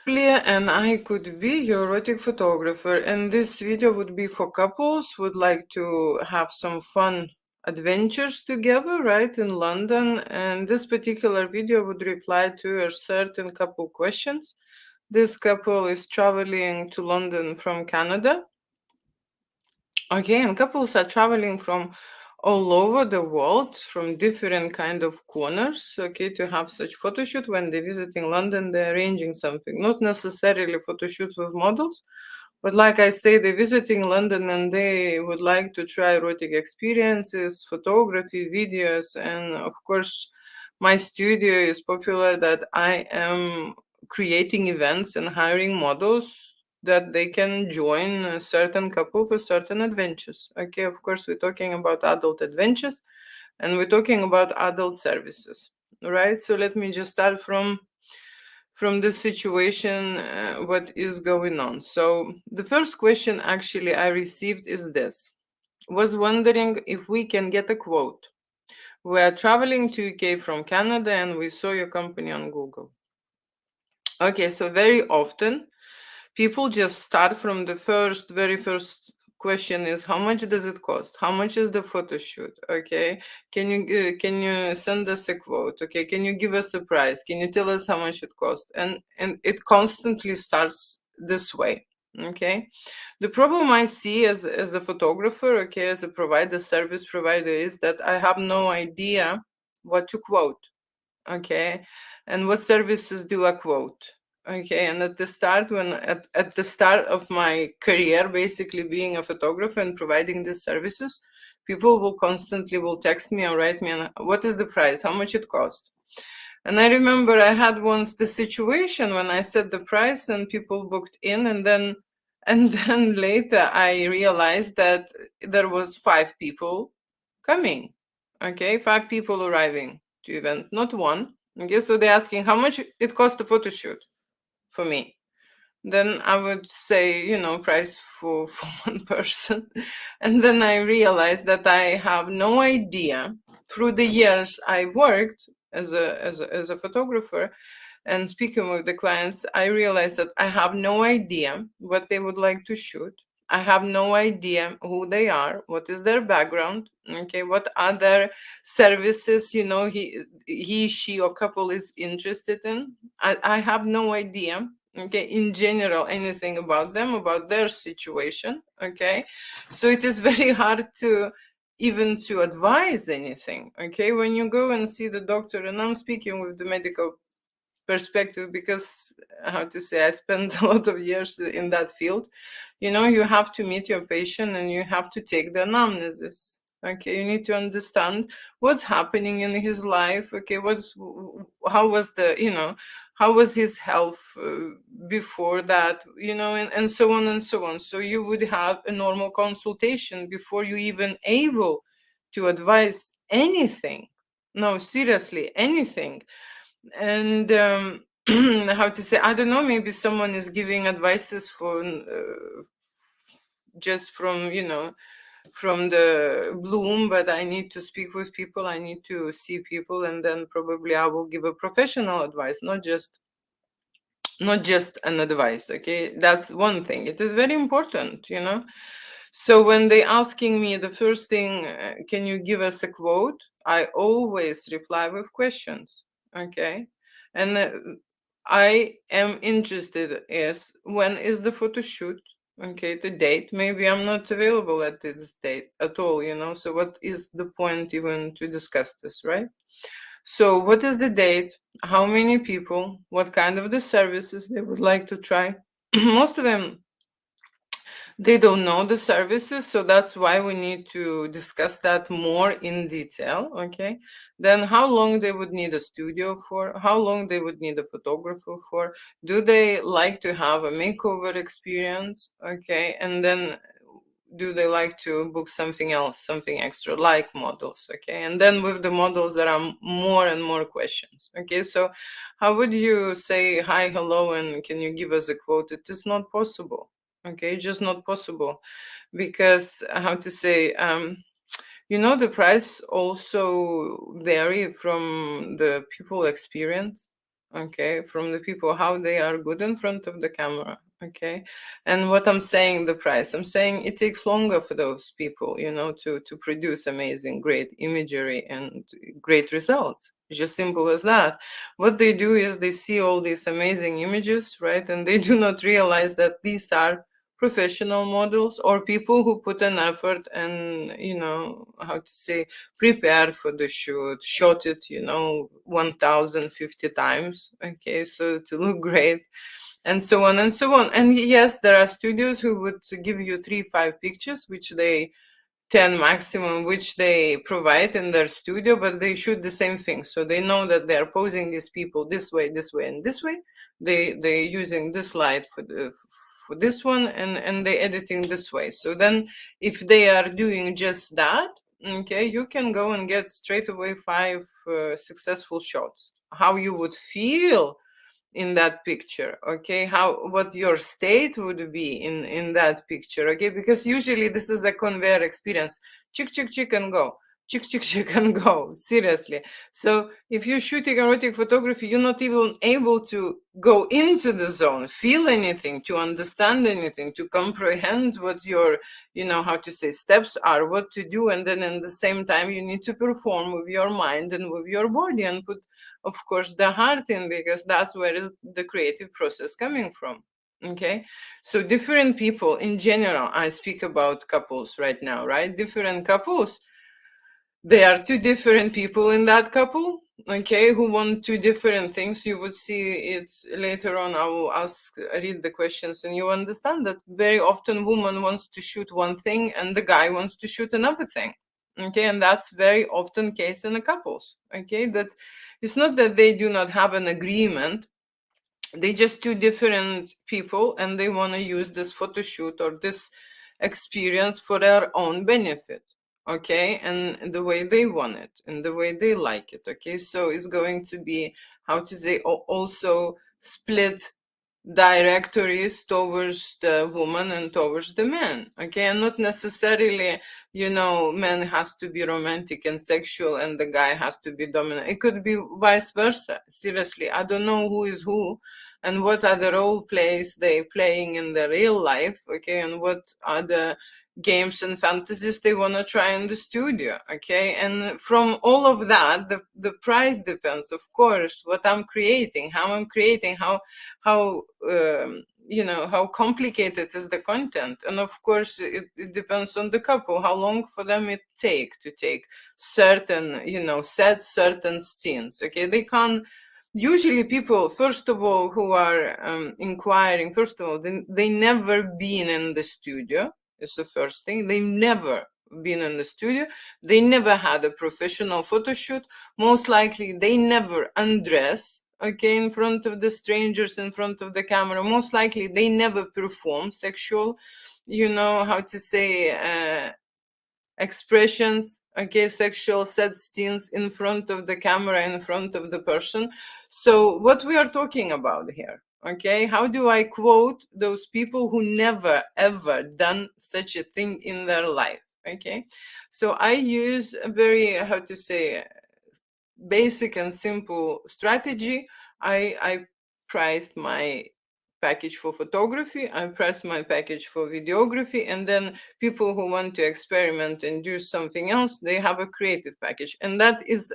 Julia and I could be your erotic photographer, and this video would be for couples who would like to have some fun adventures together, right, in London. And this particular video would reply to a certain couple questions. This couple is traveling to London from Canada. Okay, and couples are traveling from all over the world, from different kind of corners, okay, to have such photo shoot. When they're visiting London, they're arranging something, not necessarily photo shoots with models, but like I say, they're visiting London and they would like to try erotic experiences, photography, videos, and of course, my studio is popular that I am creating events and hiring models that they can join a certain couple for certain adventures. Okay, of course, we're talking about adult adventures and we're talking about adult services, right? So let me just start from the situation, what is going on. So the first question actually I received is this. Was wondering if we can get a quote. We are traveling to UK from Canada and we saw your company on Google. Okay, so very often people just start from the very first question is how much does it cost? How much is the photo shoot? Okay, can you send us a quote? Okay, can you give us a price? Can you tell us how much it costs? And it constantly starts this way. Okay, the problem I see as a photographer, okay, as a provider, service provider, is that I have no idea what to quote. Okay, and what services do I quote? Okay, and at the start, at the start of my career, basically being a photographer and providing these services, people will constantly will text me or write me, and what is the price? How much it costs? And I remember I had once the situation when I set the price and people booked in, and then later I realized that there was 5 people coming. Okay, 5 people arriving to event, not one. Okay, so they're asking how much it cost a photo shoot for me. Then I would say, price for one person. And then I realized that I have no idea. Through the years I worked as a photographer and speaking with the clients, I realized that I have no idea what they would like to shoot. I have no idea who they are, what is their background, okay, what other services, she or couple is interested in. I have no idea, okay, in general, anything about them, about their situation, okay. So it is very hard to even to advise anything, okay. When you go and see the doctor, and I'm speaking with the medical perspective because how to say, I spent a lot of years in that field. You have to meet your patient and you have to take the anamnesis. Okay, you need to understand what's happening in his life. Okay, how was how was his health before that, and so on and so on. So you would have a normal consultation before you even able to advise anything. No, seriously, anything. And how to say, I don't know, maybe someone is giving advices for just from the bloom, but I need to speak with people, I need to see people, and then probably I will give a professional advice, not just an advice. Okay, that's one thing. It is very important. So when they asking me the first thing, can you give us a quote, I always reply with questions. Okay, and I am interested is when is the photo shoot. Okay, the date. Maybe I'm not available at this date at all. So what is the point even to discuss this, right? So what is the date? How many people? What kind of the services they would like to try? Most of them, they don't know the services, so that's why we need to discuss that more in detail. Okay, then how long they would need a studio for, how long they would need a photographer for, do they like to have a makeover experience? Okay, and then do they like to book something else, something extra, like models? Okay, and then with the models there are more and more questions. Okay, so how would you say hi, hello, and can you give us a quote? It is not possible. Okay, just not possible, because how to say, the price also vary from the people experience. okay, from the people, how they are good in front of the camera, okay. And what I'm saying, the price, I'm saying it takes longer for those people, you know, to produce amazing, great imagery and great results. It's just simple as that. What they do is they see all these amazing images, right, and they do not realize that these are professional models or people who put an effort and, you know, how to say, prepared for the shoot, shot it, you know, 1050 times, okay, so to look great, and so on and so on. And yes, there are studios who would give you 3-5 pictures, which they 10 maximum, which they provide in their studio, but they shoot the same thing. So they know that they're posing these people this way, and this way. They're using this light for this one, and they editing this way. So then if they are doing just that, okay, you can go and get straight away 5 successful shots. How you would feel in that picture, okay, how, what your state would be in that picture, okay, because usually this is a conveyor experience. Chick and go, chick and go, seriously. So if you're shooting erotic photography, you're not even able to go into the zone, feel anything, to understand anything, to comprehend what your, you know, how to say, steps are, what to do, and then in the same time you need to perform with your mind and with your body and put, of course, the heart in, because that's where is the creative process coming from, okay. So different people in general, I speak about couples right now, right, different couples, there are two different people in that couple, okay, who want two different things. You would see it later on. I will read the questions, and you understand that very often woman wants to shoot one thing and the guy wants to shoot another thing, okay, and that's very often case in the couples, okay, that it's not that they do not have an agreement, they just two different people and they want to use this photo shoot or this experience for their own benefit, okay, and the way they want it and the way they like it, okay. So it's going to be, how to say, also split directories towards the woman and towards the man, okay, and not necessarily, you know, man has to be romantic and sexual and the guy has to be dominant. It could be vice versa. Seriously, I don't know who is who and what are the role plays they playing in the real life, okay, and what are the games and fantasies they want to try in the studio, okay. And from all of that, the price depends, of course, what I'm creating, how I'm creating, how you know, how complicated is the content, and of course it depends on the couple, how long for them it take to take certain, you know, set certain scenes, okay. They can't, usually people, first of all, who are inquiring, first of all, they never been in the studio. It's the first thing. They never been in the studio. They never had a professional photo shoot. Most likely they never undress, okay, in front of the strangers, in front of the camera. Most likely they never perform sexual, you know, how to say, expressions, okay, sexual set scenes in front of the camera, in front of the person. So what we are talking about here, okay, how do I quote those people who never ever done such a thing in their life, okay. So I use a very, how to say, basic and simple strategy. I priced my package for photography, I priced my package for videography, and then people who want to experiment and do something else, they have a creative package. And that is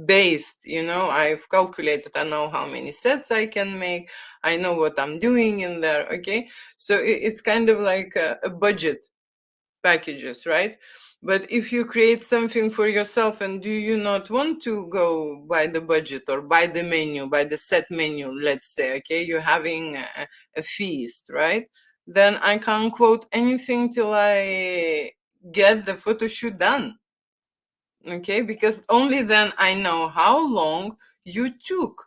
based, you know, I've calculated, I know how many sets I can make, I know what I'm doing in there, okay. So it's kind of like a budget packages, right? But if you create something for yourself and do you not want to go by the budget or by the menu, by the set menu, let's say, okay, you're having a feast, right? Then I can't quote anything till I get the photo shoot done, okay? Because only then I know how long you took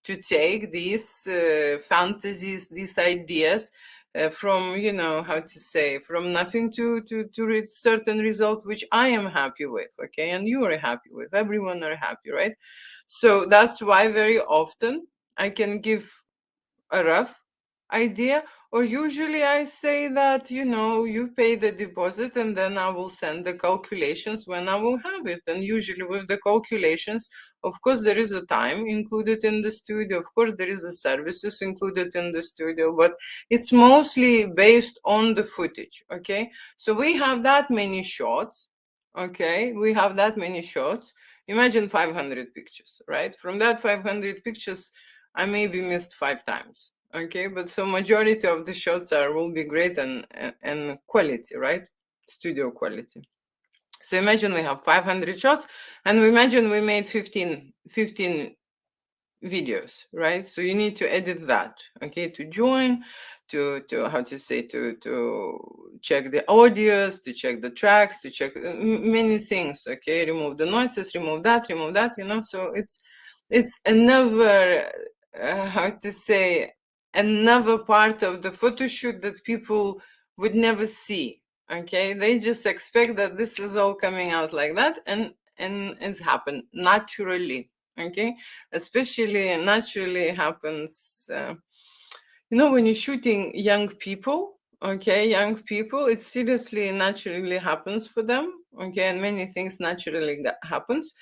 to take these fantasies, these ideas from, you know, how to say, from nothing to reach certain result, which I am happy with, okay? And you are happy with, everyone are happy, right? So that's why very often I can give a rough idea? Or usually I say that, you know, you pay the deposit and then I will send the calculations when I will have it. And usually with the calculations, of course, there is a time included in the studio. Of course, there is a services included in the studio, but it's mostly based on the footage, okay? So we have that many shots, okay? We have that many shots. Imagine 500 pictures, right? From that 500 pictures, I maybe missed 5 times. Okay, but so majority of the shots will be great and quality, right? Studio quality. So imagine we have 500 shots, and we imagine we made 15 videos, right? So you need to edit that, okay, to join, to how to say, to check the audios, to check the tracks, to check many things, okay, remove the noises, remove that, you know. So it's another how to say, another part of the photo shoot that people would never see, okay. They just expect that this is all coming out like that, and it's happened naturally, okay. Especially naturally happens you know, when you're shooting young people, okay, young people, it seriously naturally happens for them, okay, and many things naturally happens.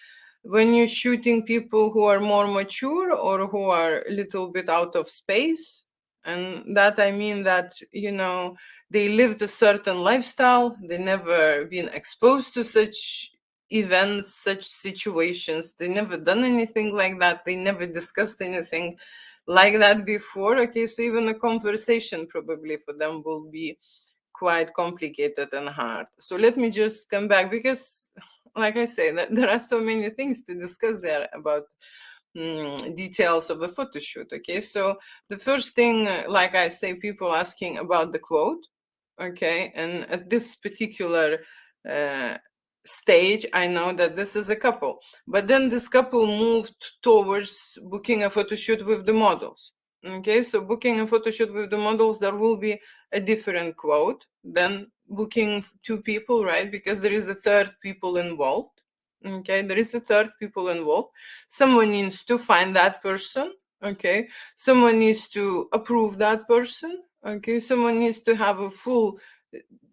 When you're shooting people who are more mature or who are a little bit out of space, and that I mean that, you know, they lived a certain lifestyle, they never been exposed to such events, such situations, they never done anything like that, they never discussed anything like that before, okay. So even a conversation probably for them will be quite complicated and hard. So let me just come back, because like I say, that there are so many things to discuss there about details of a photo shoot, okay. So the first thing, like I say, people asking about the quote, okay. And at this particular uh, stage, I know that this is a couple, but then this couple moved towards booking a photo shoot with the models, okay. So booking a photo shoot with the models, there will be a different quote than booking 2 people, right? Because there is a third people involved, okay. There is a third people involved. Someone needs to find that person, okay. Someone needs to approve that person, okay. Someone needs to have a full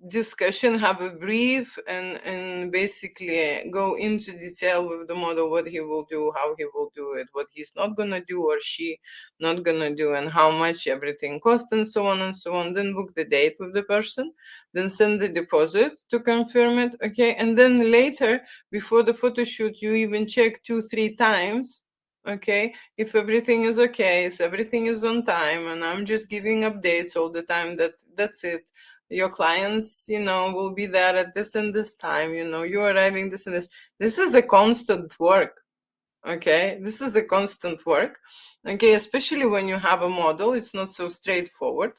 discussion, have a brief, and basically go into detail with the model, what he will do, how he will do it, what he's not gonna do or she not gonna do, and how much everything costs, and so on and so on. Then book the date with the person, then send the deposit to confirm it, okay. And then later, before the photo shoot, you even check 2-3 times, okay, if everything is okay, if everything is on time, and I'm just giving updates all the time, that's it. Your clients, you know, will be there at this and this time, you know, you're arriving this and this is a constant work, okay. This is a constant work, okay, especially when you have a model, it's not so straightforward.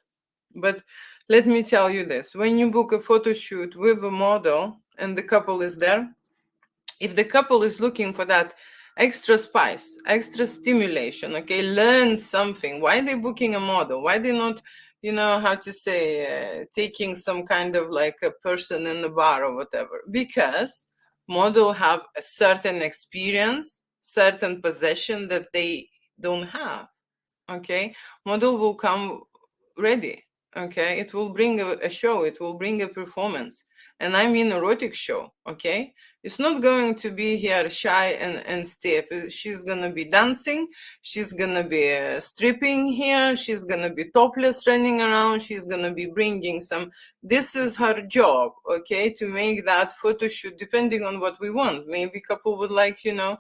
But let me tell you this, when you book a photo shoot with a model and the couple is there, if the couple is looking for that extra spice, extra stimulation, okay, learn something, why they booking a model? Why they not, you know, how to say, taking some kind of like a person in the bar or whatever? Because model have a certain experience, certain possession that they don't have, okay. Model will come ready, okay. It will bring a show, it will bring a performance, and I mean erotic show, okay. It's not going to be here shy and stiff. She's gonna be dancing, she's gonna be stripping here, she's gonna be topless running around, she's gonna be bringing some, this is her job, okay, to make that photo shoot depending on what we want. Maybe couple would like, you know,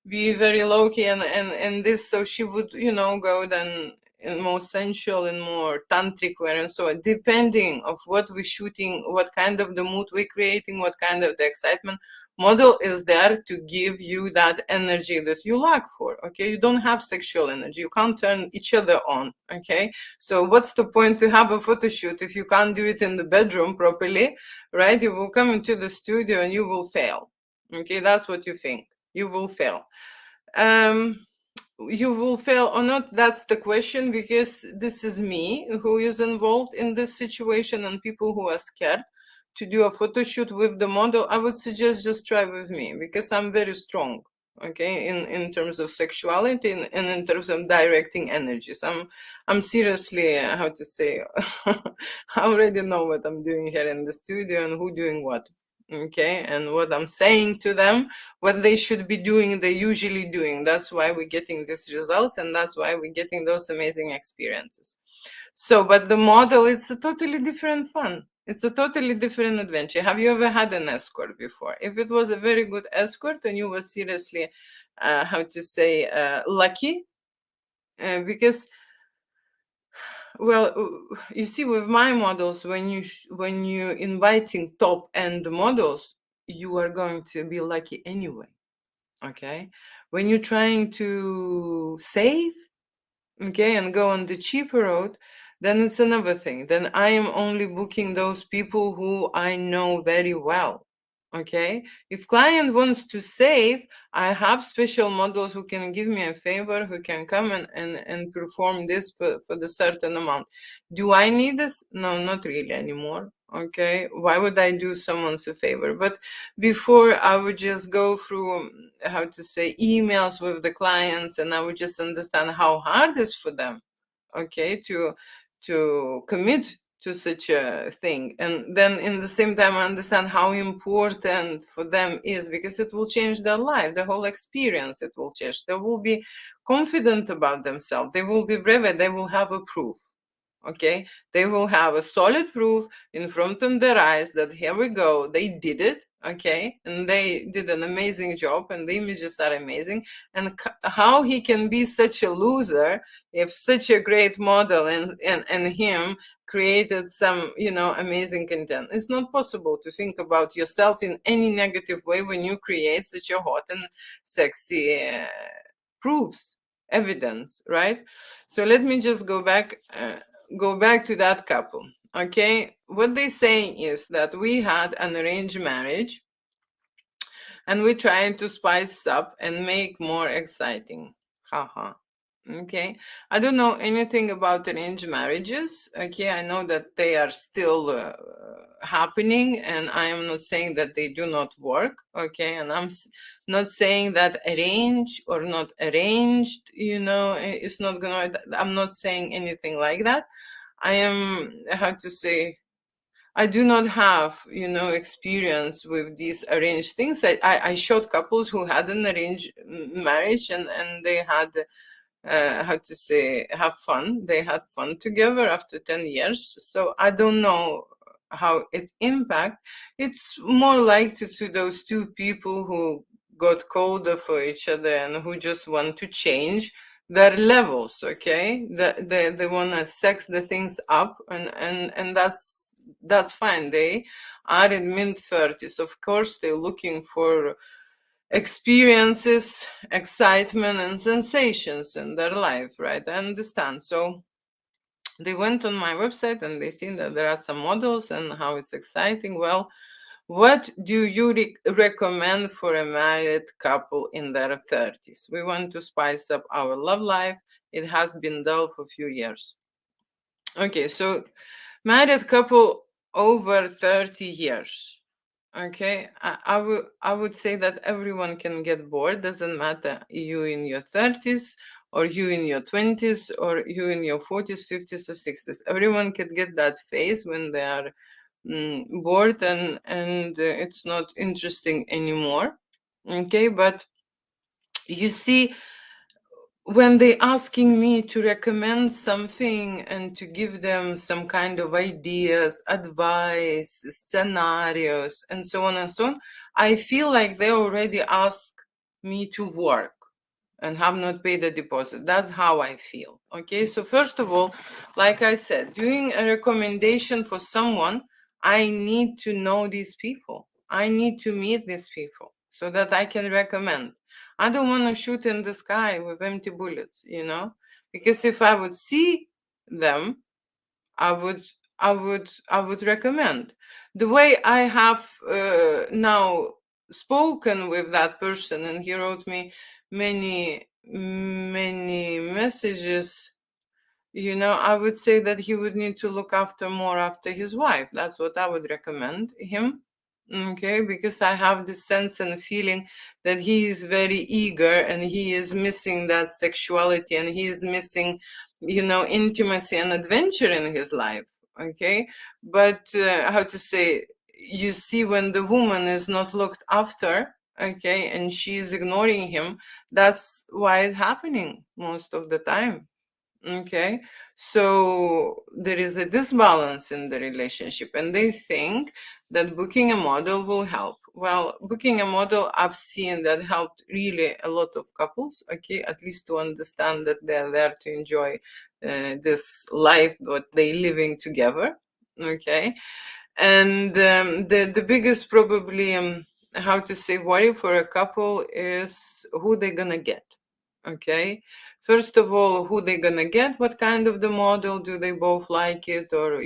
be very low-key and this, so she would, you know, go then in more sensual and more tantric wear and so on, depending of what we're shooting, what kind of the mood we're creating, what kind of the excitement. Model is there to give you that energy that you lack for, okay. You don't have sexual energy, you can't turn each other on, okay. So what's the point to have a photo shoot if you can't do it in the bedroom properly, right? You will come into the studio and you will fail, okay. That's what you think, you will fail. You will fail or not, that's the question, because this is me who is involved in this situation, and people who are scared to do a photo shoot with the model, I would suggest just try with me, because I'm very strong, okay, in terms of sexuality and in terms of directing energies. I'm seriously, how to say, I already know what I'm doing here in the studio and who doing what, okay, and what I'm saying to them, what they should be doing, they usually doing. That's why we're getting these results, and that's why we're getting those amazing experiences. So, but the model, it's a totally different fun. It's a totally different adventure. Have you ever had an escort before? If it was a very good escort and you were seriously, how to say, lucky, because, well, you see, with my models, when you inviting top end models, you are going to be lucky anyway. Okay, when you're trying to save, okay, and go on the cheaper road, then it's another thing. Then I am only booking those people who I know very well. Okay, if client wants to save, I have special models who can give me a favor, who can come and perform this for the certain amount. Do I need this? No, not really anymore. Okay, why would I do someone's a favor? But before, I would just go through, how to say, emails with the clients, and I would just understand how hard it is for them, okay, to commit to such a thing. And then in the same time, I understand how important for them is, because it will change their life, the whole experience. It will change. They will be confident about themselves. They will be brave. They will have a proof. Okay, they will have a solid proof in front of their eyes that here we go, they did it. Okay, and they did an amazing job, and the images are amazing. And how he can be such a loser if such a great model and him created some, amazing content. It's not possible to think about yourself in any negative way when you create such a hot and sexy proofs, evidence, right? So let me just go back to that couple. Okay, what they're saying is that we had an arranged marriage and we're trying to spice up and make more exciting. Haha. Okay, I don't know anything about arranged marriages. Okay, I know that they are still happening, and I am not saying that they do not work. Okay, and I'm not saying that arranged or not arranged, it's not gonna. I'm not saying anything like that. I am, how to say, I do not have, experience with these arranged things. I showed couples who had an arranged marriage, and they had, how to say, have fun. They had fun together after 10 years. So I don't know how it impact. It's more like to those two people who got colder for each other and who just want to change their levels. Okay, they want to sex the things up, and that's fine. They are in mid-30s. Of course, they're looking for experiences, excitement, and sensations in their life, right? I understand. So they went on my website and they seen that there are some models and how it's exciting. Well, what do you recommend for a married couple in their 30s? We want to spice up our love life. It has been dull for a few years. Okay, so married couple over 30 years. Okay, I would say that everyone can get bored. Doesn't matter you in your 30s or you in your 20s or you in your 40s, 50s or 60s. Everyone can get that phase when they are bored and it's not interesting anymore. Okay, but you see, when they asking me to recommend something and to give them some kind of ideas, advice, scenarios, and so on, I feel like they already asked me to work and have not paid a deposit. That's how I feel. Okay, so first of all, like I said, doing a recommendation for someone, I need to know these people. I need to meet these people so that I can recommend. I don't want to shoot in the sky with empty bullets, because if I would see them, I would recommend. The way I have now spoken with that person, and he wrote me many messages. I would say that he would need to look after his wife. That's what I would recommend him. Okay, because I have this sense and feeling that he is very eager and he is missing that sexuality and he is missing, intimacy and adventure in his life. Okay, but how to say, you see, when the woman is not looked after, okay, and she is ignoring him, that's why it's happening most of the time. Okay, so there is a disbalance in the relationship, and they think that booking a model will help. Well, booking a model, I've seen that helped really a lot of couples, okay, at least to understand that they're there to enjoy this life that they living together, okay. And the biggest probably, how to say, worry for a couple is who they're gonna get. Okay, first of all, who they gonna get, what kind of the model, do they both like it, or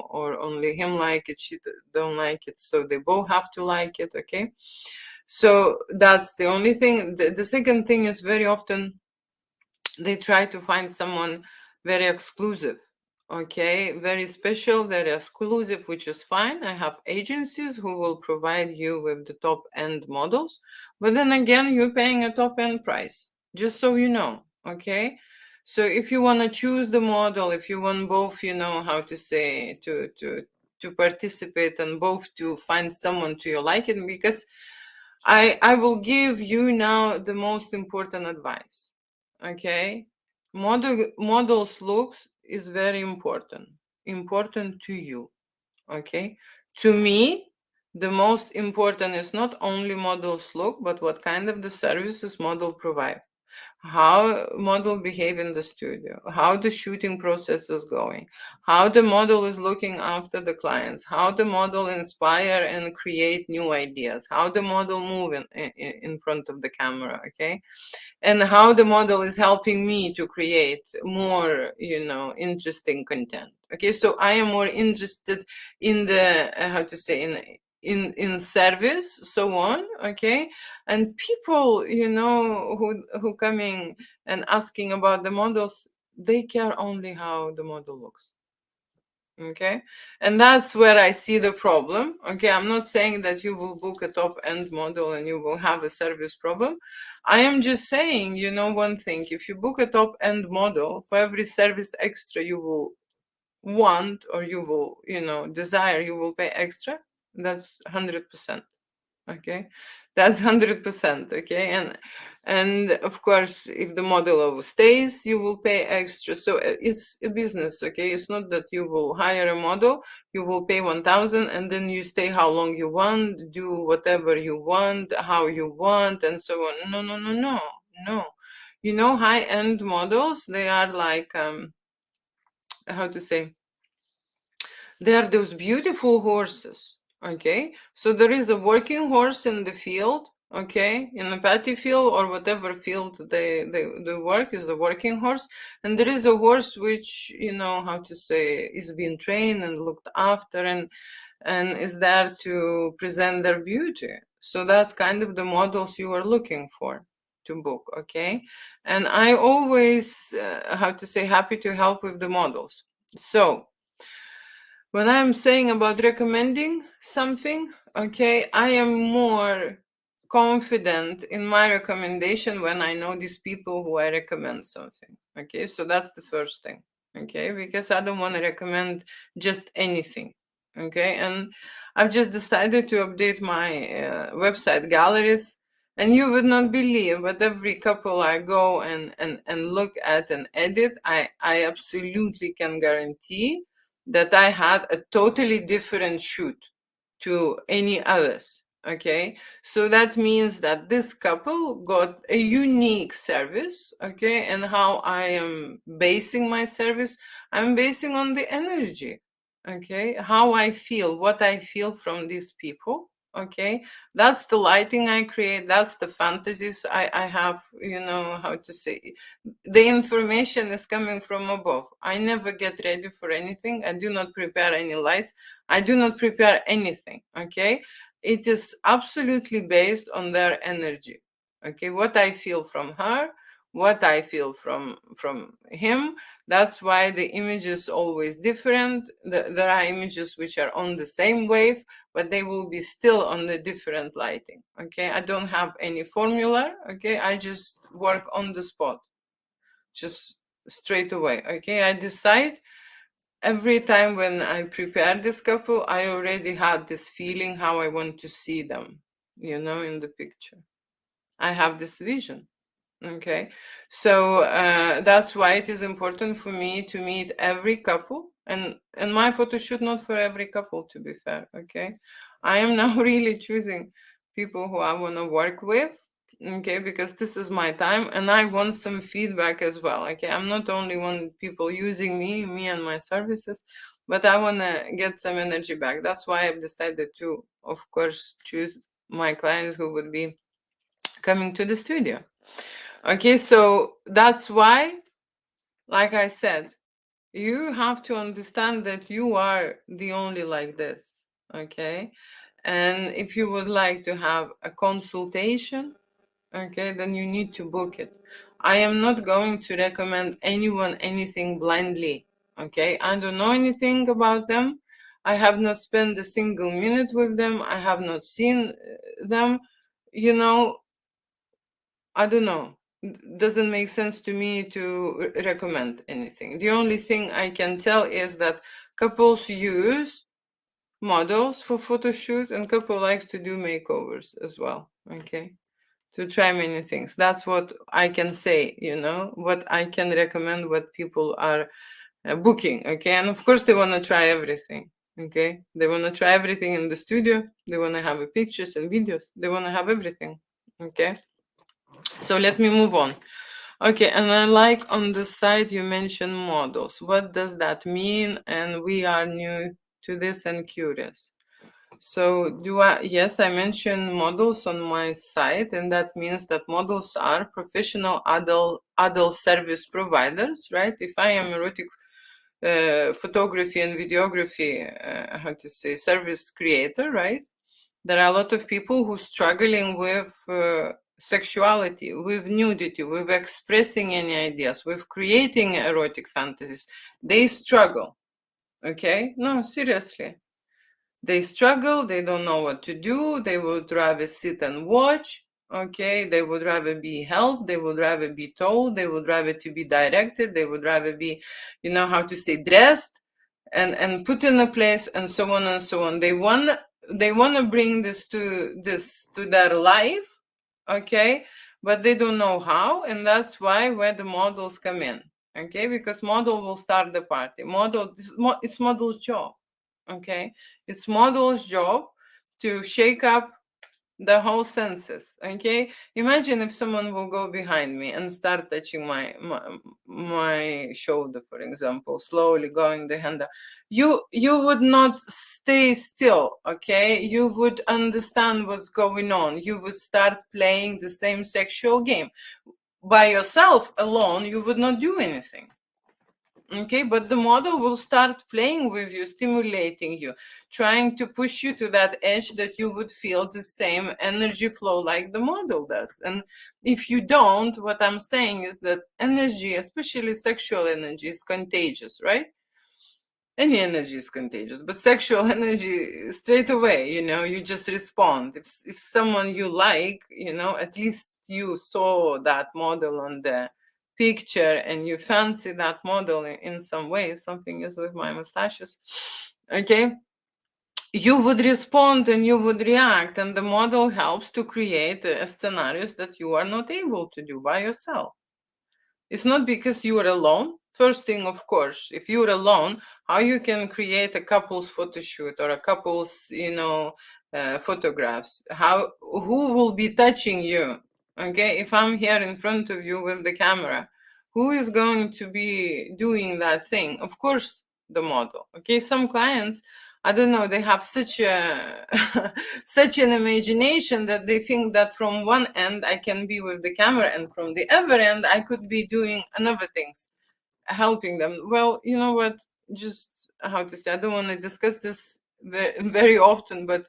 or only him like it, she don't like it, so they both have to like it. Okay, so that's the only thing. The second thing is, very often they try to find someone very exclusive, okay, very special, very exclusive, which is fine. I have agencies who will provide you with the top end models, but then again, you're paying a top end price, just so you know. Okay, so if you want to choose the model, if you want both, how to say, to participate and both to find someone to your liking, because I will give you now the most important advice. Okay, models looks is very important to you. Okay, to me, the most important is not only models look, but what kind of the services model provide, how model behave in the studio, how the shooting process is going, how the model is looking after the clients, how the model inspire and create new ideas, how the model move in front of the camera. Okay, and how the model is helping me to create more, interesting content. Okay, so I am more interested in the, how to say, in service, so on. Okay, and people, who coming and asking about the models, they care only how the model looks. Okay, and that's where I see the problem. Okay, I'm not saying that you will book a top end model and you will have a service problem. I am just saying, one thing, if you book a top end model, for every service extra you will want, or you will, desire, you will pay extra. That's 100%. Okay, that's 100%. Okay, and of course, if the model overstays, you will pay extra. So it's a business. Okay, it's not that you will hire a model, you will pay 1,000 and then you stay how long you want, do whatever you want, how you want, and so on. No, no, no, no, no. High end models, they are like, how to say, they are those beautiful horses. Okay, so there is a working horse in the field. Okay, in a paddy field or whatever field they work, is a working horse, and there is a horse which, how to say, is being trained and looked after, and is there to present their beauty. So that's kind of the models you are looking for to book. Okay, and I always, how to say, happy to help with the models. So when I'm saying about recommending something, okay, I am more confident in my recommendation when I know these people who I recommend something. Okay, so that's the first thing. Okay, because I don't want to recommend just anything. Okay, and I've just decided to update my website galleries, and you would not believe, but every couple I go and look at and edit, I absolutely can guarantee that I had a totally different shoot to any others. Okay, so that means that this couple got a unique service. Okay, and how I am basing my service, I'm basing on the energy. Okay, how I feel, what I feel from these people. Okay, that's the lighting I create, that's the fantasies I have, how to say, the information is coming from above. I never get ready for anything. I do not prepare any lights. I do not prepare anything. Okay, it is absolutely based on their energy. Okay, what I feel from her, what I feel from him. That's why the image is always different. There are images which are on the same wave, but they will be still on the different lighting. Okay, I don't have any formula. Okay, I just work on the spot, just straight away. Okay, I decide every time when I prepare this couple, I already had this feeling how I want to see them, you know, in the picture. I have this vision. Okay, so that's why it is important for me to meet every couple, and my photo shoot not for every couple, to be fair. Okay, I am now really choosing people who I want to work with. Okay, because this is my time, and I want some feedback as well. Okay, I'm not only want people using me and my services, but I want to get some energy back. That's why I've decided to, of course, choose my clients who would be coming to the studio. Okay, so that's why, like I said, you have to understand that you are the only like this. Okay, and if you would like to have a consultation, okay, then you need to book it. I am not going to recommend anyone anything blindly. Okay, I don't know anything about them. I have not spent a single minute with them. I have not seen them. You know, I don't know. Doesn't make sense to me to recommend anything. The only thing I can tell is that couples use models for photo shoots, and couple likes to do makeovers as well. Okay, to try many things. That's what I can say. You know, what I can recommend, what people are booking. Okay, and of course they want to try everything. Okay, they want to try everything in the studio. They want to have pictures and videos. They want to have everything. Okay. So let me move on. Okay, and I like on the side you mentioned models. What does that mean? And we are new to this and curious. So yes, I mentioned models on my site, and that means that models are professional adult service providers, right? If I am erotic photography and videography, service creator, right? There are a lot of people who struggling with sexuality, with nudity, with expressing any ideas, with creating erotic fantasies. They struggle. Okay? No, seriously. They struggle. They don't know what to do. They would rather sit and watch. Okay? They would rather be helped. They would rather be told. They would rather to be directed. They would rather be, dressed and put in a place, and so on and so on. They want to bring this to their life, okay, but they don't know how, and that's where the models come in. Okay, because model will start the party. It's model's job. Okay, it's model's job to shake up the whole senses. Okay, imagine if someone will go behind me and start touching my shoulder, for example, slowly going the hand up. You would not stay still. Okay, you would understand what's going on. You would start playing the same sexual game. By yourself alone, you would not do anything. Okay, but the model will start playing with you, stimulating you, trying to push you to that edge that you would feel the same energy flow like the model does. And if you don't, what I'm saying is that energy, especially sexual energy, is contagious, right? Any energy is contagious, but sexual energy, straight away, you just respond. If someone you like, at least you saw that model on the picture and you fancy that model in some way. Something is with my mustaches. Okay, you would respond and you would react, and the model helps to create scenarios that you are not able to do by yourself. It's not because you are alone. First thing, of course, if you're alone, how you can create a couple's photo shoot or a couple's, photographs? Who will be touching you? Okay, if I'm here in front of you with the camera, who is going to be doing that thing? Of course, the model. Okay, some clients, I don't know, they have such such an imagination that they think that from one end I can be with the camera and from the other end I could be doing another things, helping them. Well, you know what? Just how to say, I don't want to discuss this very often, but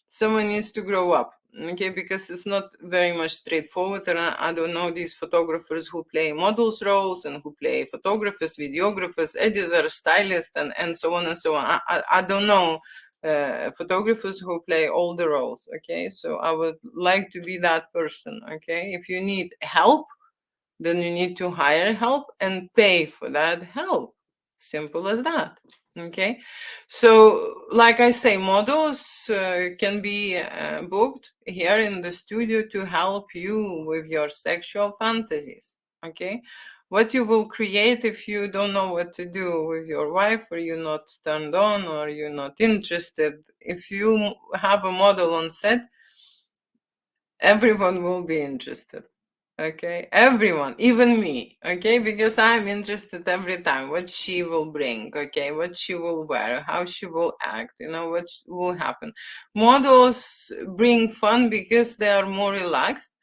someone needs to grow up. okay, because it's not very much straightforward. And I don't know these photographers who play models roles and who play photographers, videographers, editors, stylists, and so on and so on. I don't know photographers who play all the roles, okay? So I would like to be that person, okay? If you need help, then you need to hire help and pay for that help. Simple as that. Okay. So, like I say, models can be booked here in the studio to help you with your sexual fantasies. Okay. What you will create if you don't know what to do with your wife, or you're not turned on, or you're not interested, if you have a model on set, everyone will be interested. Okay, everyone, even me. Okay, because I'm interested every time what she will bring. Okay, what she will wear, how she will act, what will happen. Models bring fun because they are more relaxed.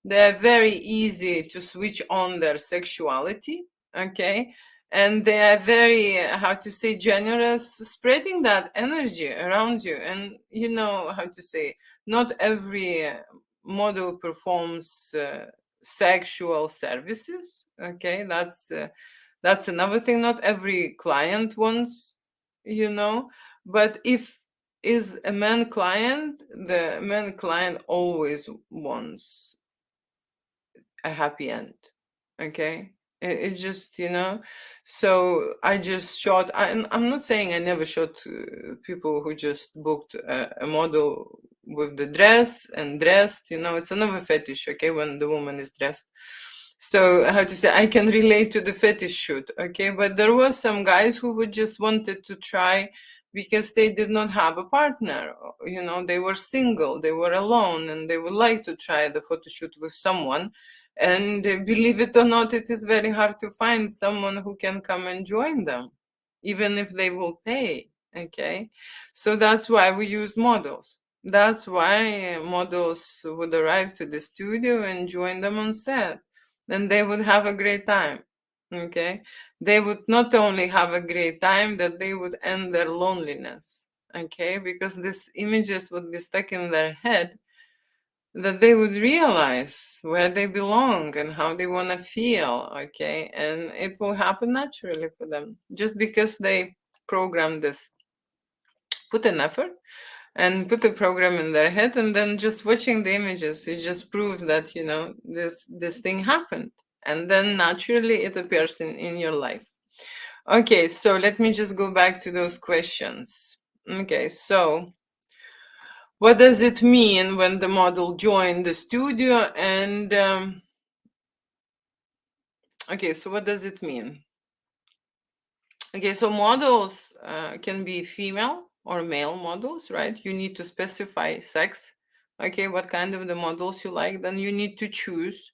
They are very easy to switch on their sexuality. Okay, and they are very, how to say, generous, spreading that energy around you. And how to say, not every model performs sexual services. Okay, that's another thing. Not every client wants, but if is a man client, the man client always wants a happy end. Okay, it just, so I just shot. I'm not saying I never shot people who just booked a model with the dress and dressed. It's another fetish. Okay, when the woman is dressed. So how to say, I can relate to the fetish shoot. Okay, but there were some guys who would just wanted to try because they did not have a partner. They were single, they were alone, and they would like to try the photo shoot with someone. And believe it or not, it is very hard to find someone who can come and join them, even if they will pay. Okay, so that's why we use models. That's why models would arrive to the studio and join them on set, and they would have a great time. Okay, they would not only have a great time, that they would end their loneliness. Okay, because these images would be stuck in their head, that they would realize where they belong and how they want to feel. Okay, and it will happen naturally for them, just because they program this, put an effort and put a program in their head, and then just watching the images, it just proves that this thing happened, and then naturally it appears in your life. Okay, so let me just go back to those questions. Okay, so what does it mean when the model joined the studio? And okay, so what does it mean? Okay, so models can be female or male models, right? You need to specify sex. Okay, what kind of the models you like, then you need to choose,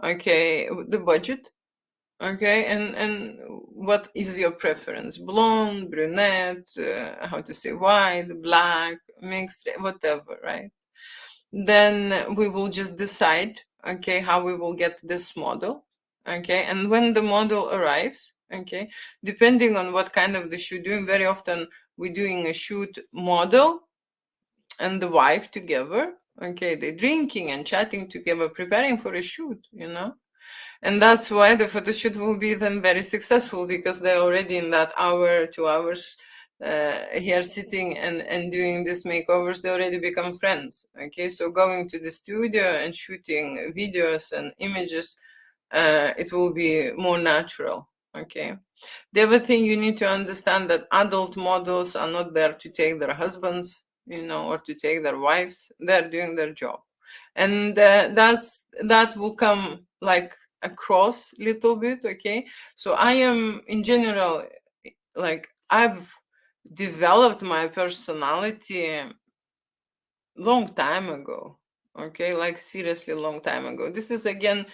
okay, the budget. Okay, and what is your preference? Blonde, brunette, how to say, white, black, mixed, whatever, right? Then we will just decide, okay, how we will get this model. Okay, and when the model arrives, okay, depending on what kind of the shoot doing, very often we're doing a shoot model and the wife together. Okay, they're drinking and chatting together, preparing for a shoot, and that's why the photo shoot will be then very successful, because they're already in that hour, 2 hours here sitting and doing this makeovers, they already become friends. Okay, so going to the studio and shooting videos and images, it will be more natural. Okay, the other thing you need to understand, that adult models are not there to take their husbands, or to take their wives. They're doing their job, and that will come like across little bit. Okay, so I am in general, like, I've developed my personality long time ago. Okay, like seriously long time ago. This is, again,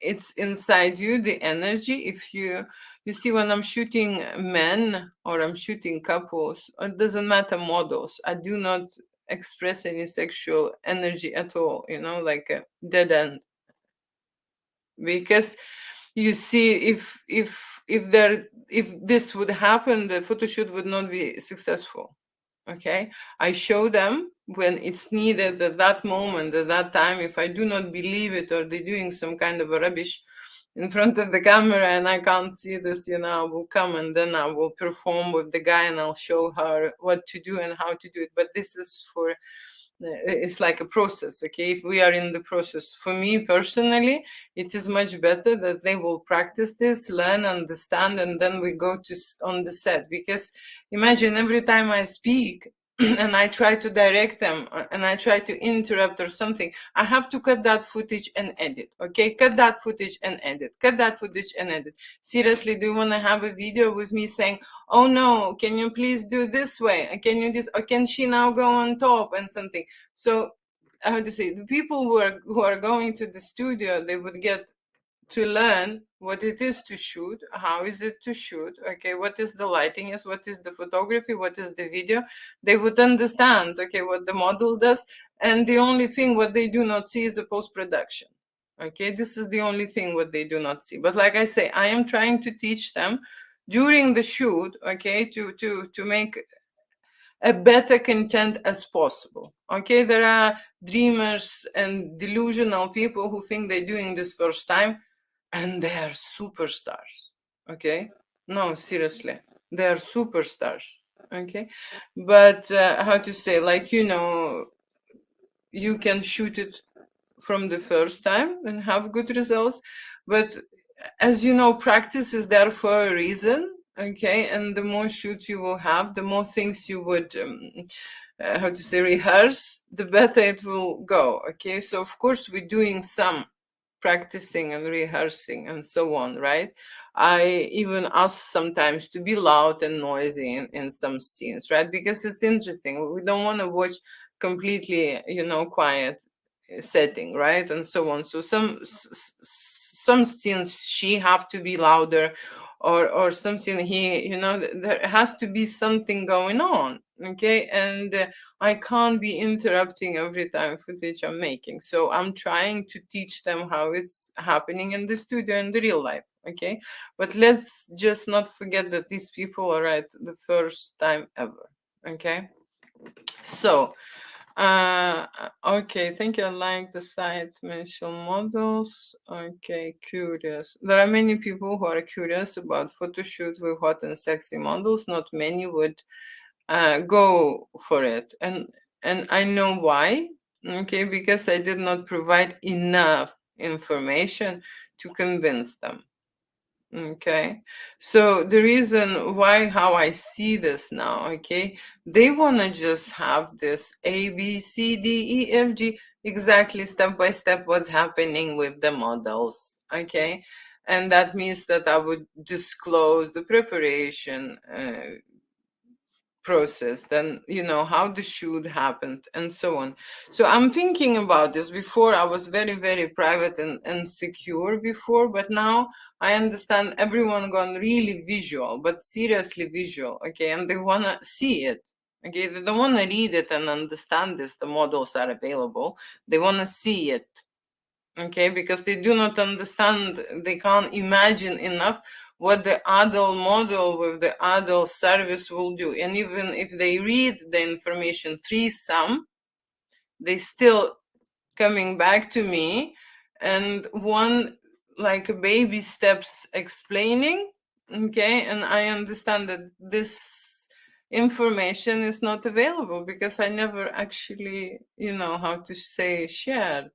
it's inside you, the energy. If you see, when I'm shooting men or I'm shooting couples, or it doesn't matter, models, I do not express any sexual energy at all, like a dead end. Because you see, if this would happen, the photo shoot would not be successful. Okay, I show them when it's needed at that moment, at that time. If I do not believe it, or they're doing some kind of a rubbish in front of the camera and I can't see this, I will come and then I will perform with the guy and I'll show her what to do and how to do it. But this is for, it's like a process, okay? If we are in the process, for me personally, it is much better that they will practice this, learn, understand, and then we go to on the set. Because imagine every time I speak and I try to direct them and I try to interrupt or something, I have to cut that footage and edit, okay? Cut that footage and edit, cut that footage and edit. Seriously, do you want to have a video with me saying, oh no, can you please do this way? Can you this, or can she now go on top and something? So I have to say, the people who are going to the studio, they would get to learn what it is to shoot, how is it to shoot, okay, what is the lighting is, what is the photography, what is the video. They would understand, okay, what the model does, and the only thing what they do not see is the post-production. Okay, this is the only thing what they do not see. But like I say, I am trying to teach them during the shoot, okay, to make a better content as possible. Okay, there are dreamers and delusional people who think they're doing this first time, and they are superstars. Okay, no, seriously, they are superstars. Okay, but how to say, like, you can shoot it from the first time and have good results, but as you know, practice is there for a reason. Okay, and the more shoots you will have, the more things you would how to say, rehearse, the better it will go. Okay, so of course we're doing some practicing and rehearsing and so on, right? I even ask sometimes to be loud and noisy in some scenes, right? Because it's interesting. We don't want to watch completely, quiet setting, right? And so on. So some scenes she have to be louder, or something he, there has to be something going on. Okay, and I can't be interrupting every time footage I'm making. So I'm trying to teach them how it's happening in the studio in the real life. Okay, but let's just not forget that these people are at the first time ever. Okay, so okay, thank you. I like the site mental models. Okay, curious. There are many people who are curious about photo shoot with hot and sexy models. Not many would go for it, and I know why. Okay, because I did not provide enough information to convince them. Okay, so the reason why, how I see this now, okay, they want to just have this A, B, C, D, E, F, G, exactly step by step what's happening with the models, okay, and that means that I would disclose the preparation process, then how the shoot happened and so on. So I'm thinking about this. Before I was very, very private and secure before, but now I understand everyone gone really visual, but seriously visual, okay, and they want to see it. Okay, they don't want to read it and understand this, the models are available, they want to see it. Okay, because they do not understand, they can't imagine enough what the adult model with the adult service will do. And even if they read the information through some, they still coming back to me and one, like a baby steps explaining. Okay, and I understand that this information is not available because I never actually, how to say, shared.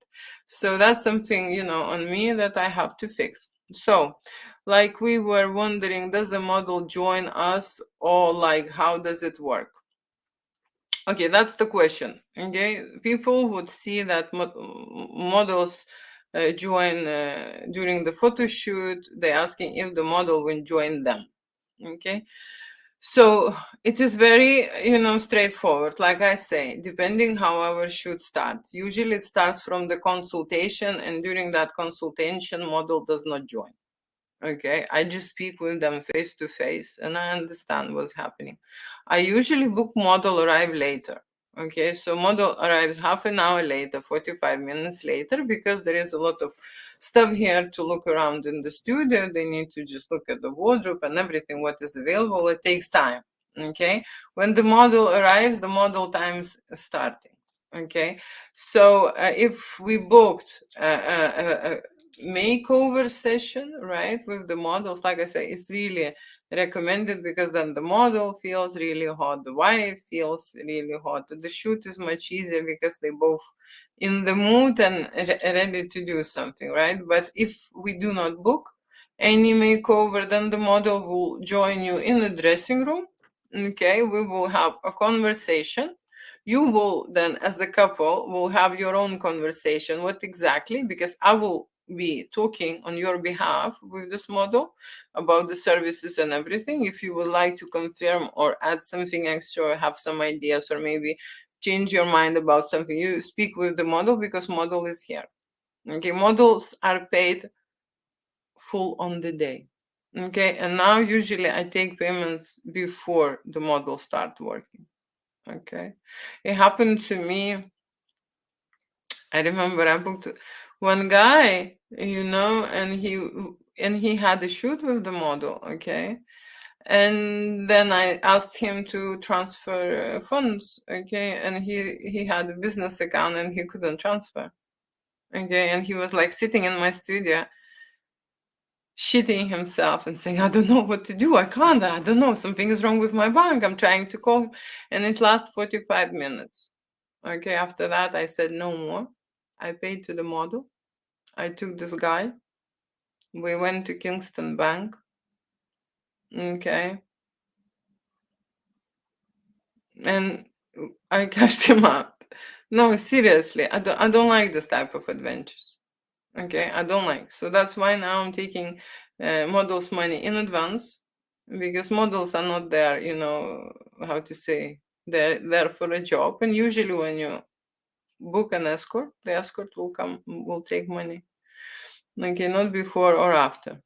So that's something, on me that I have to fix. So like we were wondering, does the model join us, or like how does it work? Okay, that's the question. Okay, people would see that models join during the photo shoot. They're asking if the model will join them. Okay, so it is very, straightforward. Like I say, depending how our shoot starts. Usually it starts from the consultation, and during that consultation, model does not join. Okay, I just speak with them face to face and I understand what's happening. I usually book model arrive later. Okay, so model arrives half an hour later, 45 minutes later, because there is a lot of stuff here to look around in the studio. They need to just look at the wardrobe and everything, what is available. It takes time. Okay, when the model arrives, the model time's starting. Okay, so if we booked a makeover session, right, with the models, like I say, it's really recommended, because then the model feels really hot, the wife feels really hot, the shoot is much easier because they both in the mood and ready to do something, right? But if we do not book any makeover, then the model will join you in the dressing room. Okay, we will have a conversation. You will then, as a couple, will have your own conversation. What exactly? Because I will be talking on your behalf with this model about the services and everything. If you would like to confirm or add something extra or have some ideas or maybe change your mind about something, you speak with the model, because model is here. Okay, models are paid full on the day. Okay, and now usually I take payments before the model start working. Okay, it happened to me. I remember I booked one guy, and he had a shoot with the model. Okay, and then I asked him to transfer funds. Okay, and he had a business account and he couldn't transfer. Okay, and he was like sitting in my studio, shitting himself and saying, I don't know what to do. I can't. I don't know. Something is wrong with my bank. I'm trying to call him. And it lasts 45 minutes. Okay, after that, I said no more. I paid to the model. I took this guy. We went to Kingston Bank. Okay. And I cashed him out. No, seriously, I don't like this type of adventures. Okay, I don't like. So that's why now I'm taking models' money in advance, because models are not there, how to say, they're there for a job. And usually when you book an escort, the escort will take money. Okay, not before or after.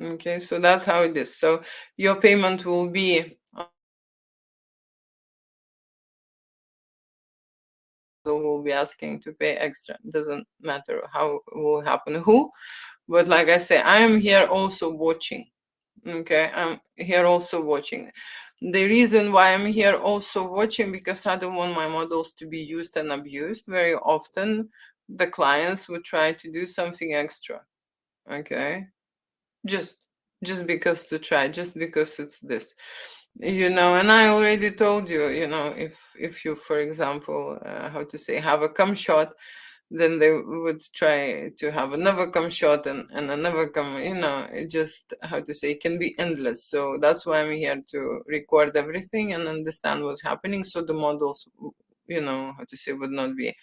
Okay, so that's how it is. So your payment will be will be asking to pay extra. Doesn't matter how it will happen, who. But like I say, I am here also watching. Okay, I'm here also watching. The reason why I'm here also watching, because I don't want my models to be used and abused. Very often the clients would try to do something extra. Okay, just because to try, just because it's this, and I already told you, if you, for example, how to say, have a cum shot, then they would try to have another cum shot and another cum, it just, how to say, can be endless. So that's why I'm here to record everything and understand what's happening, so the models, how to say, would not be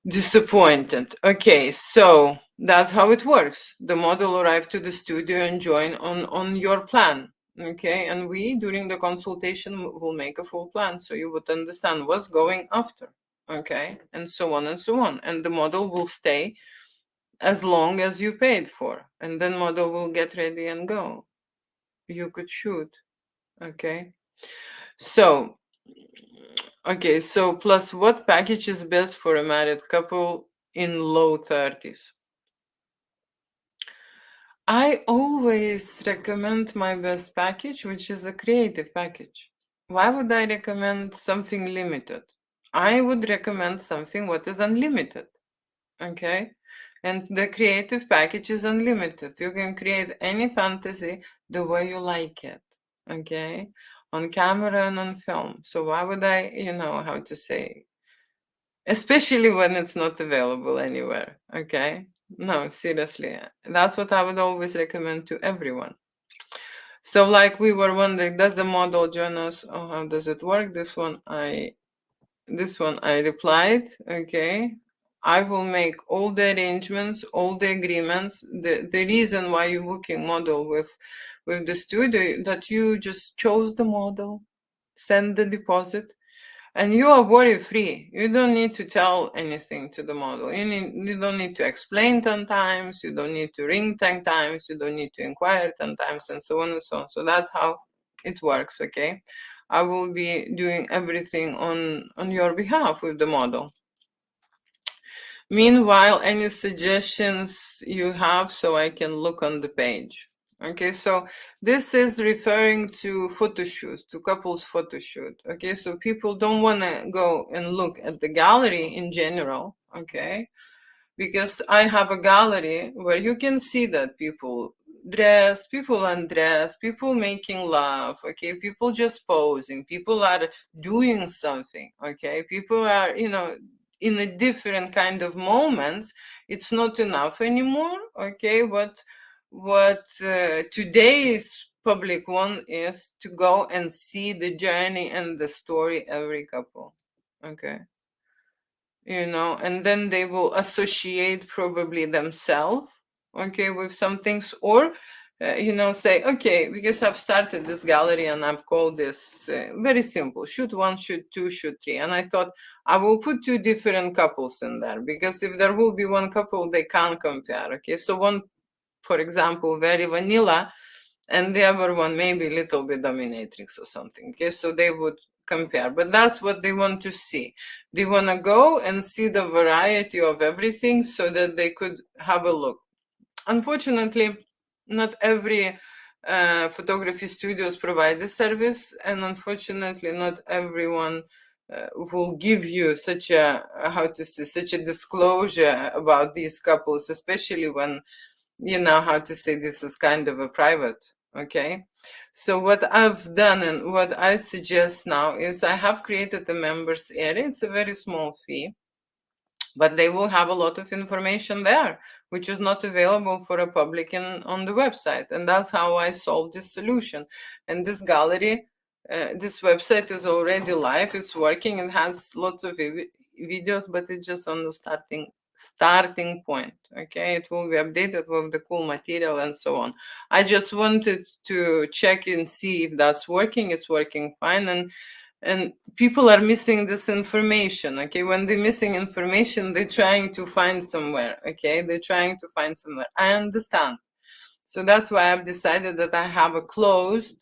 disappointed. Okay, so that's how it works. The model arrived to the studio and join on your plan. Okay, and we, during the consultation, will make a full plan, so you would understand what's going after. Okay, and so on and so on. And the model will stay as long as you paid for, and then model will get ready and go. You could shoot. Okay, so plus, what package is best for a married couple in low 30s? I always recommend my best package, which is a creative package. Why would I recommend something limited? I would recommend something what is unlimited. Okay? And the creative package is unlimited. You can create any fantasy the way you like it. Okay? On camera and on film. So why would I, how to say, especially when it's not available anywhere. Okay? No, seriously. That's what I would always recommend to everyone. So like we were wondering, does the model join us? Oh, how does it work? This one I replied. Okay. I will make all the arrangements, all the agreements. The reason why you're booking model with the studio, that you just chose the model, send the deposit, and you are worry free. You don't need to tell anything to the model. You don't need to explain 10 times. You don't need to ring 10 times. You don't need to inquire 10 times, and so on and so on. So that's how it works. Okay, I will be doing everything on your behalf with the model. Meanwhile, any suggestions you have, so I can look on the page. Okay, so this is referring to photo shoot, to couples photo shoot. Okay, so people don't want to go and look at the gallery in general. Okay, because I have a gallery where you can see that people dress, people undress, people making love, okay, people just posing, people are doing something, okay, people are, in a different kind of moments. It's not enough anymore, okay, what today's public one is to go and see the journey and the story every couple, okay, and then they will associate probably themselves, okay, with some things, or say, okay, because I've started this gallery and I've called this very simple, shoot one, shoot two, shoot three, and I thought I will put two different couples in there, because if there will be one couple, they can't compare, okay, so one, for example, very vanilla, and the other one maybe a little bit dominatrix or something, okay, so they would compare, but that's what they want to see. They want to go and see the variety of everything so that they could have a look. Unfortunately, not every photography studios provide this service, and unfortunately not everyone will give you such a such a disclosure about these couples, especially when this is kind of a private, okay. So what I've done and what I suggest now is I have created a members area. It's a very small fee, but they will have a lot of information there, which is not available for a public on the website. And that's how I solved this solution. And this gallery, this website is already live. It's working. It has lots of videos, but it's just on the starting point. Okay, it will be updated with the cool material and so on. I just wanted to check and see if that's working. It's working fine. And people are missing this information, okay. When they're missing information, they're trying to find somewhere, okay, they're trying to find somewhere. I understand. So that's why I've decided that I have a closed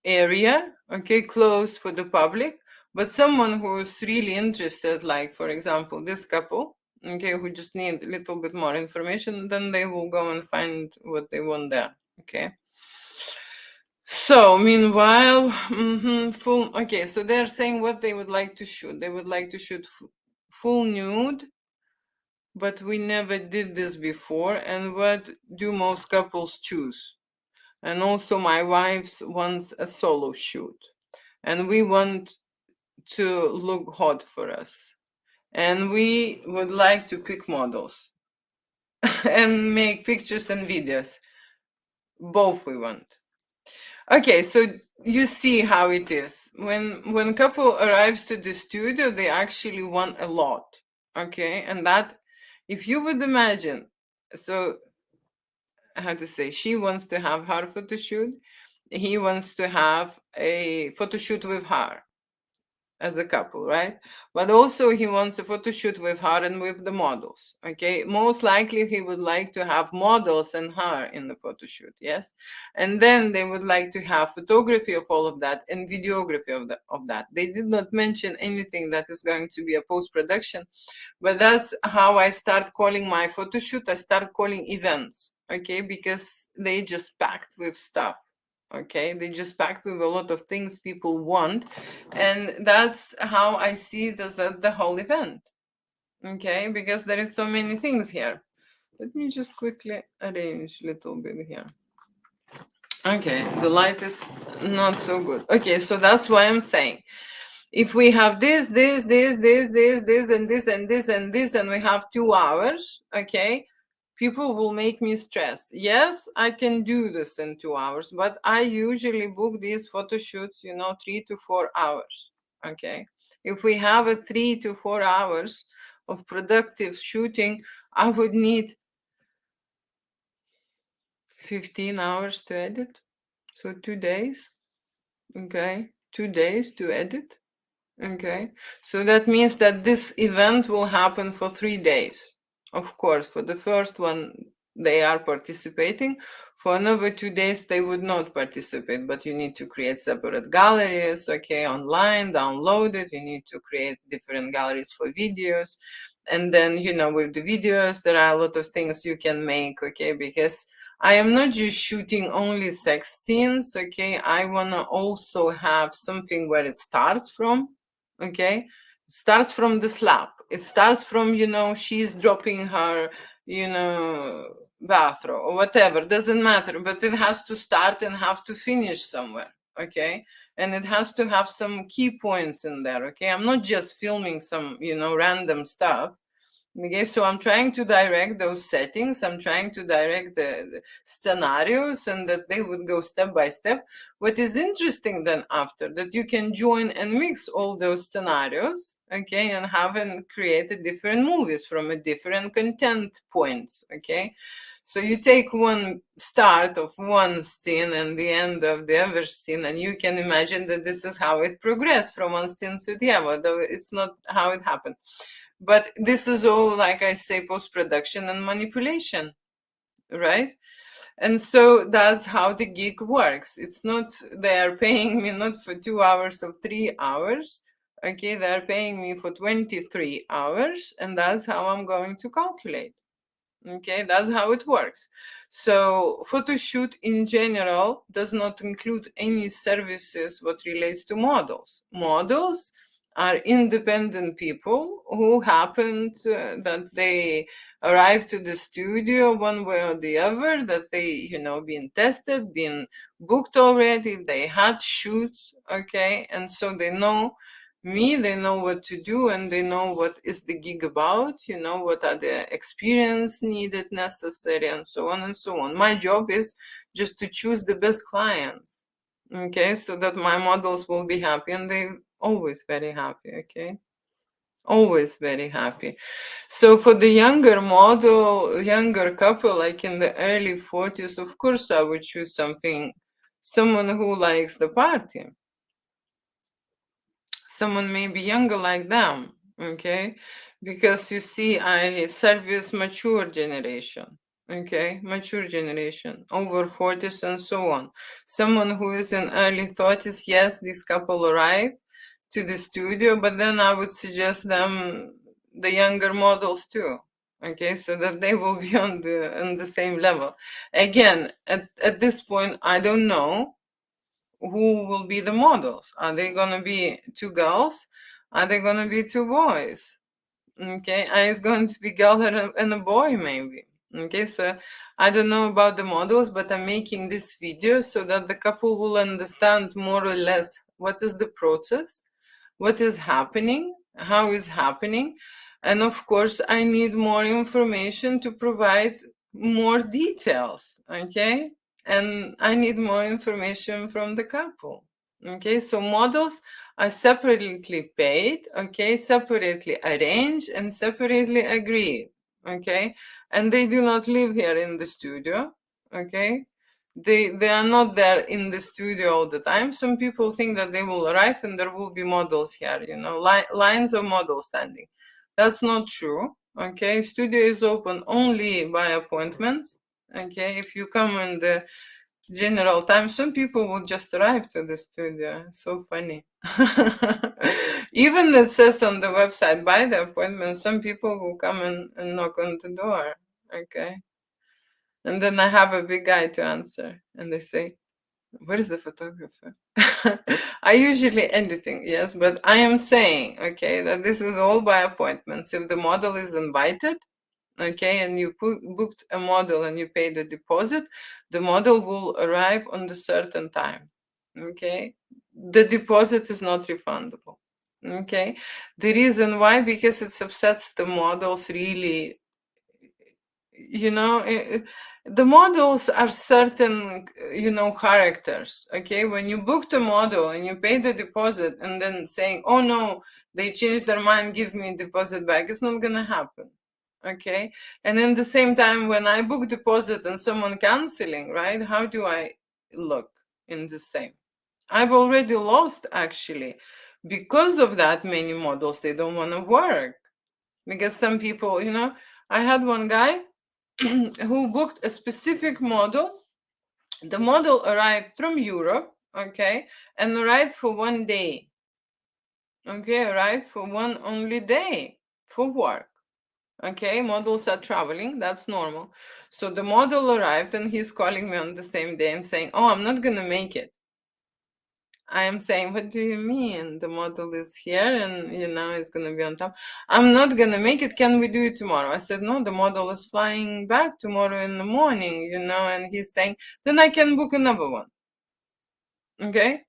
area, okay, closed for the public. But someone who's really interested, like for example this couple, okay, who just need a little bit more information, then they will go and find what they want there, okay. So meanwhile, full, okay, so they're saying what they would like to shoot. They would like to shoot full nude, but we never did this before. And what do most couples choose? And also my wife wants a solo shoot, and we want to look hot for us. And we would like to pick models and make pictures and videos. Both we want. Okay, so you see how it is. When couple arrives to the studio, they actually want a lot. Okay, and that, if you would imagine, so how to say, she wants to have her photo shoot, he wants to have a photo shoot with her as a couple, right? But also he wants a photo shoot with her and with the models, okay? Most likely he would like to have models and her in the photo shoot, yes? And then they would like to have photography of all of that and videography of that. They did not mention anything that is going to be a post-production, but that's how I start calling my photo shoot. I start calling events, okay? Because they just packed with stuff. Okay, they just packed with a lot of things people want, and that's how I see it as the whole event. Okay, because there is so many things here. Let me just quickly arrange a little bit here. Okay, the light is not so good. Okay, so that's why I'm saying, if we have this, and this, and this, and we have 2 hours, okay, people will make me stress. Yes, I can do this in 2 hours, but I usually book these photo shoots, 3 to 4 hours, okay? If we have a 3 to 4 hours of productive shooting, I would need 15 hours to edit. So 2 days, okay? 2 days to edit, okay? So that means that this event will happen for 3 days. Of course, for the first one, they are participating. For another 2 days, they would not participate, but you need to create separate galleries, okay, online, download it. You need to create different galleries for videos. And then, with the videos, there are a lot of things you can make, okay, because I am not just shooting only sex scenes, okay? I want to also have something where it starts from, okay? It starts from the slap. It starts from, she's dropping her, bathrobe or whatever. Doesn't matter, but it has to start and have to finish somewhere, okay? And it has to have some key points in there, okay? I'm not just filming some, random stuff. Okay, so I'm trying to direct those settings. I'm trying to direct the scenarios and that they would go step by step. What is interesting then after that you can join and mix all those scenarios, okay, and have and create a different movies from a different content points, okay. So you take one start of one scene and the end of the other scene, and you can imagine that this is how it progressed from one scene to the other, though it's not how it happened. But this is all, like I say, post-production and manipulation, right? And so that's how the gig works. It's not, they are paying me not for 2 hours or 3 hours, okay? They're paying me for 23 hours, and that's how I'm going to calculate. Okay, that's how it works. So photo shoot in general does not include any services what relates to models. Models are independent people who happened that they arrived to the studio one way or the other, that they, been tested, been booked already, they had shoots, okay, and so they know me, they know what to do, and they know what is the gig about, what are the experience needed, necessary, and so on and so on. My job is just to choose the best clients, okay, so that my models will be happy, and they're always very happy, okay, always very happy. So for the younger model, younger couple, like in the early 40s, of course I would choose someone who likes the party. Someone maybe younger like them, okay, because you see I service mature generation, okay, mature generation over 40s and so on. Someone who is in early 30s, yes, this couple arrive to the studio, but then I would suggest them the younger models too, okay, so that they will be on the same level. Again, at this point I don't know who will be the models. Are they going to be two girls? Are they going to be two boys? Okay, it's going to be girl and a boy maybe. Okay, so I don't know about the models, but I'm making this video so that the couple will understand more or less what is the process, what is happening, how is happening, and of course I need more information to provide more details, okay, and I need more information from the couple, okay. So models are separately paid, okay, separately arranged and separately agreed, okay, and they do not live here in the studio, okay. They are not there in the studio all the time. Some people think that they will arrive and there will be models here, lines of models standing. That's not true, okay. Studio is open only by appointments, okay. If you come in the general time, some people will just arrive to the studio. So funny. Even it says on the website by the appointment, some people will come and knock on the door, okay. And then I have a big guy to answer, and they say, "Where is the photographer?" I usually editing, yes, but I am saying, okay, that this is all by appointments. If the model is invited, okay, and you booked a model and you pay the deposit, the model will arrive on the certain time, okay. The deposit is not refundable, okay. The reason why, because it upsets the models really, the models are certain, characters, okay. When you booked a model and you pay the deposit and then saying, oh no, they changed their mind, give me deposit back, it's not gonna happen, okay. And in the same time, when I book deposit and someone canceling, right, how do I look in the same? I've already lost, actually, because of that. Many models, they don't want to work because some people, I had one guy who booked a specific model. The model arrived from Europe, okay, and arrived for 1 day, okay, arrived for one only day for work, Okay, models are traveling, that's normal. So the model arrived and he's calling me on the same day and saying, oh, I'm not gonna make it. I am saying, what do you mean? The model is here and it's gonna be on top. I'm not gonna make it. Can we do it tomorrow? I said, no, the model is flying back tomorrow in the morning, and he's saying, then I can book another one. Okay?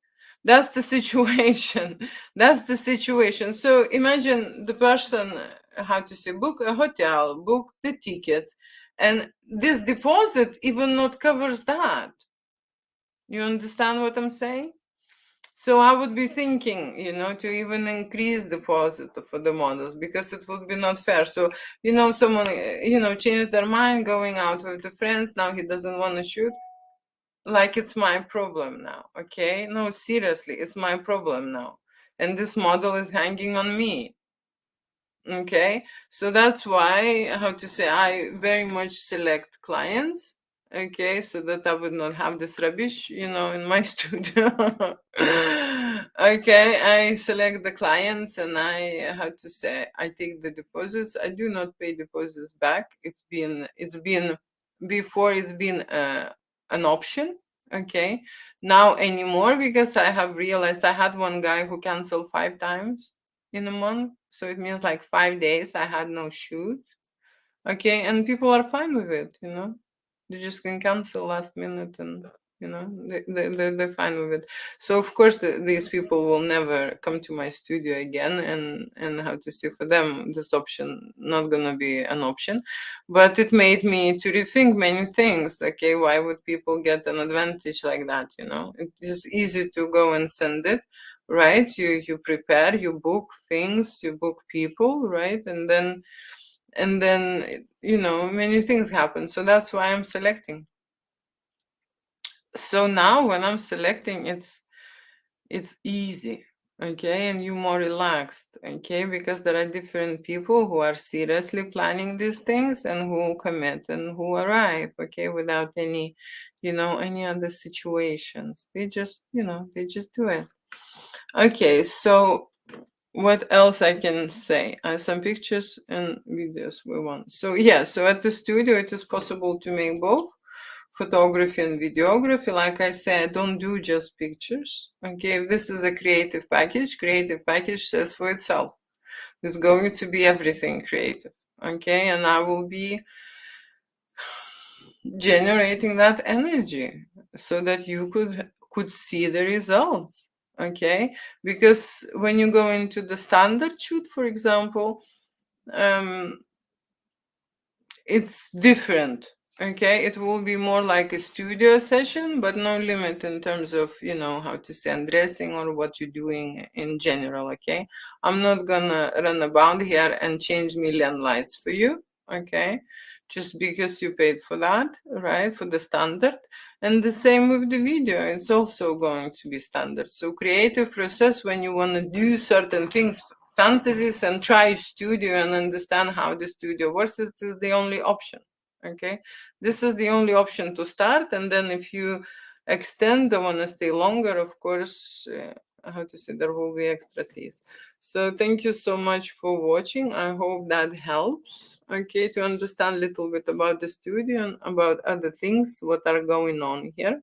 That's the situation. That's the situation. So imagine the person, how to say, book a hotel, book the tickets, and this deposit even not covers that. You understand what I'm saying? So I would be thinking, to even increase deposit for the models because it would be not fair. So, someone, changed their mind going out with the friends. Now he doesn't want to shoot. Like it's my problem now. Okay. No, seriously, it's my problem now. And this model is hanging on me. Okay. So that's why, how to say, I very much select clients. Okay, so that I would not have this rubbish, in my studio. Okay, I select the clients and how to say, I take the deposits. I do not pay deposits back. Before it's been an option. Okay, now anymore because I have realized I had one guy who canceled 5 times in a month. So it means like 5 days I had no shoot. Okay, and people are fine with it. They just can cancel last minute and, they're fine with it. So, of course, these people will never come to my studio again. And how to say, for them, this option not going to be an option. But it made me to rethink many things. Okay, why would people get an advantage like that? It's just easy to go and send it. Right, you prepare, you book things, you book people, right, and then many things happen. So that's why I'm selecting. So now when I'm selecting, it's easy. Okay, and you're more relaxed. Okay, because there are different people who are seriously planning these things and who commit and who arrive. Okay, without any other situations. They just do it. Okay, so what else I can say? Some pictures and videos we want. So yeah, so at the studio it is possible to make both photography and videography. Like I said, don't do just pictures. Okay, if this is a creative package says for itself. It's going to be everything creative. Okay, and I will be generating that energy so that you could see the results. Okay, because when you go into the standard shoot, for example, it's different. Okay, it will be more like a studio session, but no limit in terms of how to say undressing or what you're doing in general. Okay, I'm not gonna run about here and change million lights for you. Okay, just because you paid for that, right, for the standard. And the same with the video, it's also going to be standard. So creative process, when you want to do certain things, fantasies, and try studio and understand how the studio works, is the only option. Okay, this is the only option to start. And then if you extend or want to stay longer, of course, how to say, there will be extra fees. So thank you so much for watching. I hope that helps, okay, to understand a little bit about the studio and about other things what are going on here.